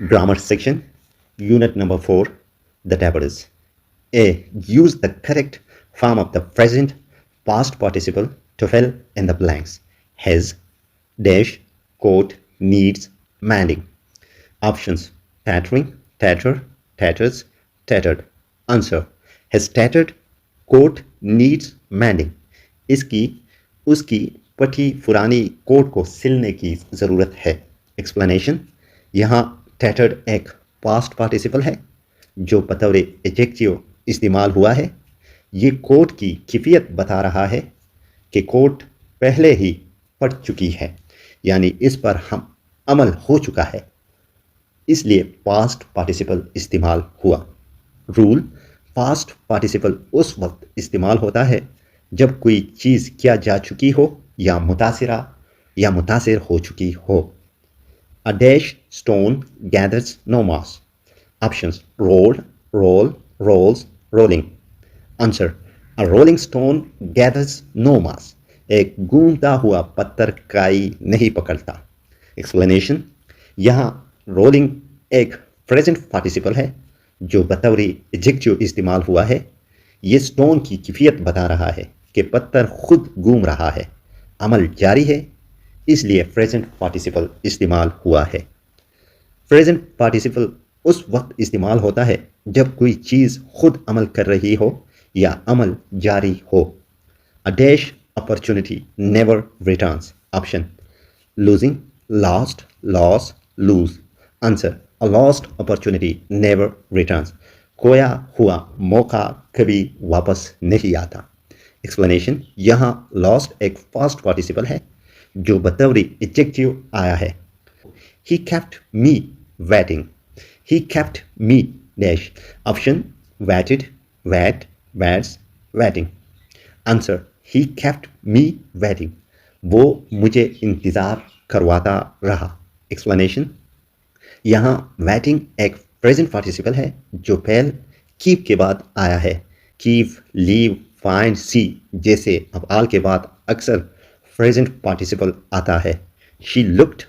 Grammar section, unit number 4, the tables. A. Use the correct form of the present past participle to fill in the blanks. His, dash, coat, needs, mending. Options: tattering, tatter, tatters, tattered. Answer: his tattered coat needs mending. इसकी उसकी पटी पुरानी coat को सिलने की ज़रूरत है. Explanation: यहाँ tattered एक पास्ट पार्टिसिपल है जो बतौर एडजेक्टिव इस्तेमाल हुआ है. ये कोट की कैफियत बता रहा है कि कोट पहले ही पड़ चुकी है, यानी इस पर हम अमल हो चुका है, इसलिए पास्ट पार्टिसिपल इस्तेमाल हुआ. रूल: पास्ट पार्टिसिपल उस वक्त इस्तेमाल होता है जब कोई चीज़ किया जा चुकी हो या मुतासिरा या मुतासिर हो चुकी हो. A dash stone gathers no moss. Options: rolled, roll, rolls, rolling. Answer: a rolling stone gathers no moss. एक घूमता हुआ पत्थर काई नहीं पकड़ता. एक्सप्लेनेशन: यहाँ रोलिंग एक प्रेजेंट पार्टिसिपल है जो बतौर एडजेक्टिव इस्तेमाल हुआ है. ये स्टोन की कैफियत बता रहा है कि पत्थर खुद घूम रहा है, अमल जारी है, इसलिए प्रेजेंट पार्टिसिपल इस्तेमाल हुआ है. प्रेजेंट पार्टिसिपल उस वक्त इस्तेमाल होता है जब कोई चीज़ खुद अमल कर रही हो या अमल जारी हो. A dash opportunity never returns. Option: losing, lost, loss, lose. Answer: a lost opportunity never returns. खोया हुआ मौका कभी वापस नहीं आता. एक्सप्लेनेशन: यहाँ लॉस्ट एक पास्ट पार्टिसिपल है जो बतौर एडजेक्टिव आया है. He kept me waiting. He kept me dash. Option: waited, wait, waits, waiting. Answer: he kept me waiting. वो मुझे इंतज़ार करवाता रहा. एक्सप्लेनेशन: यहाँ waiting एक प्रेजेंट पार्टिसिपल है जो पहल keep के बाद आया है. keep, leave, find, see जैसे अफ़आल के बाद अक्सर प्रेजेंट पार्टिसिपल आता है. She looked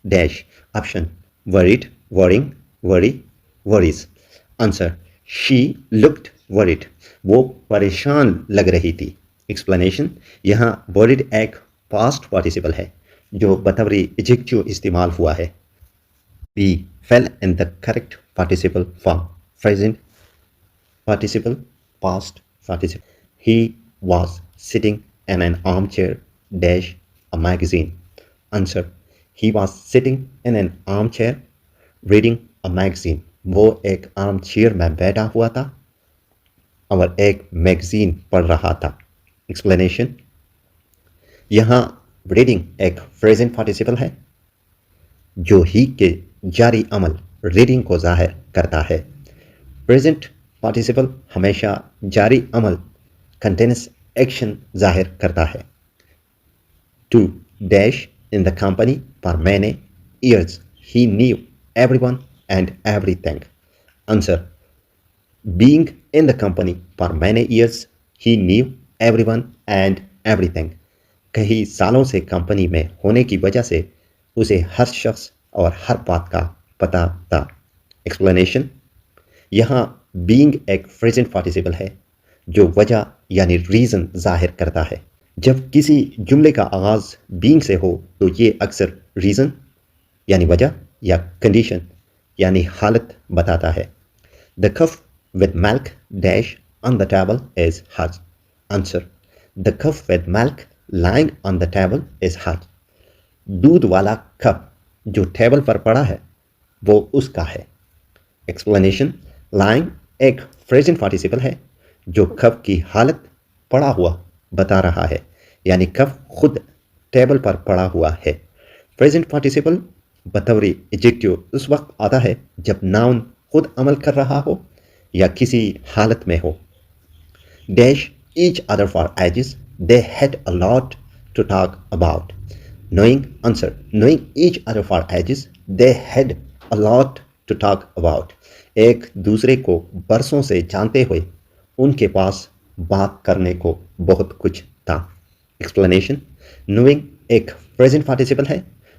dash. Option: worried, worrying, worry, worries. Answer: she looked worried. वो परेशान लग रही थी. एक्सप्लेनेशन: यहाँ worried एक पास्ट पार्टिसिपल है जो बतौर एडजेक्टिव इस्तेमाल हुआ है. B. Fell in the correct participle form. Present participle, past participle. He was sitting in an armchair dash a magazine. Answer: he was sitting in an armchair reading a magazine. वो एक arm chair में बैठा हुआ था और एक magazine पढ़ रहा था. एक्सप्लेनेशन: यहाँ रीडिंग एक प्रेजेंट पार्टिसिपल है जो ही के जारी अमल रीडिंग को जाहिर करता है. प्रेजेंट पार्टिसिपल हमेशा जारी अमल कंटिन्यूस एक्शन जाहिर करता है. 2. Dash in the company for many years. He knew everyone and everything. Answer: being in the company for many years, he knew everyone and everything. कई सालों से कंपनी में होने की वजह से उसे हर शख्स और हर बात का पता था. एक्सप्लेनेशन: यहाँ being एक प्रेजेंट पार्टिसिपल है जो वजह यानी रीज़न जाहिर करता है. जब किसी जुमले का आगाज़ बीइंग से हो तो ये अक्सर रीज़न यानी वजह या कंडीशन यानी हालत बताता है. The cup with milk dash on the table is hers. Answer: the cup with milk lying on the table is hers. दूध वाला कप जो टेबल पर पड़ा है वो उसका है. एक्सप्लेनेशन: लाइंग एक प्रेजेंट पार्टिसिपल है जो कप की हालत पड़ा हुआ बता रहा है, यानी कप खुद टेबल पर पड़ा हुआ है. प्रेजेंट पार्टिसिपल बतौर एडजेक्टिव उस वक्त आता है जब नाउन खुद अमल कर रहा हो या किसी हालत में हो. Dash each other for ages. They had a lot to talk about. Knowing. Answer: knowing each other for ages, they had a lot to talk about. एक दूसरे को बरसों से जानते हुए उनके पास बात करने को बहुत कुछ था. एक्सप्लेनेशन: नोइंग एक प्रेजेंट पार्टिसिपल है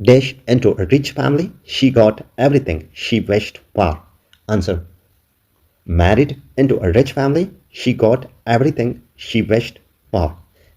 Dash into a rich family, she got everything she wished for. Answer: married into a rich family, she got everything she wished for.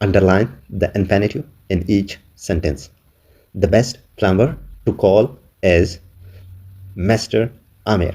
Underline the infinitive in each sentence. The best plumber to call is Mr. Amir.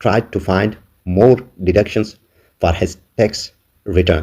tried to find more deductions for his tax return.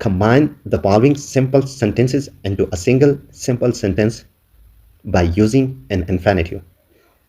Combine the following simple sentences into a single simple sentence by using an infinitive.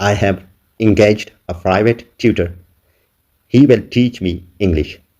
I have engaged a private tutor. He will teach me English.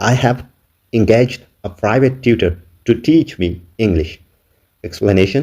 I have engaged a private tutor to teach me English. Explanation: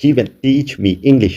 he will teach me English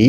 he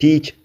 teach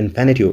infinitive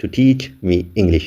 to teach me English.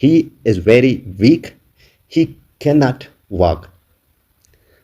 he is very weak. he cannot walk.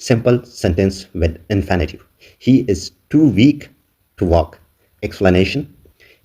Simple sentence with infinitive. He is too weak to walk. Explanation: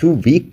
Too weak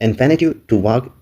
Infinitive to walk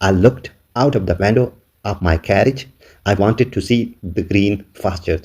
I looked out of the window of my carriage. I wanted to see the green pastures.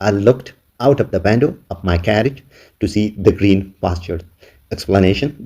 I looked out of the window of my carriage to see the green pastures. Explanation: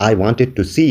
I wanted to see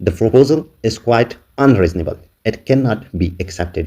The proposal is quite unreasonable. It cannot be accepted.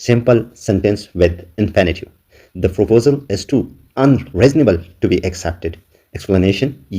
Simple sentence with infinitive. The proposal is too unreasonable to be accepted. Explanation.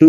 To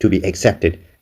to be accepted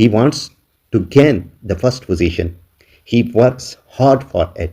He wants to gain the first position. He works hard for it.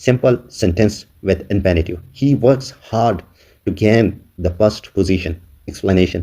Simple sentence with infinitive. He works hard to gain the first position. Explanation.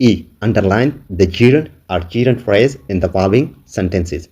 E. Underline the gerund or gerund phrase in the following sentences.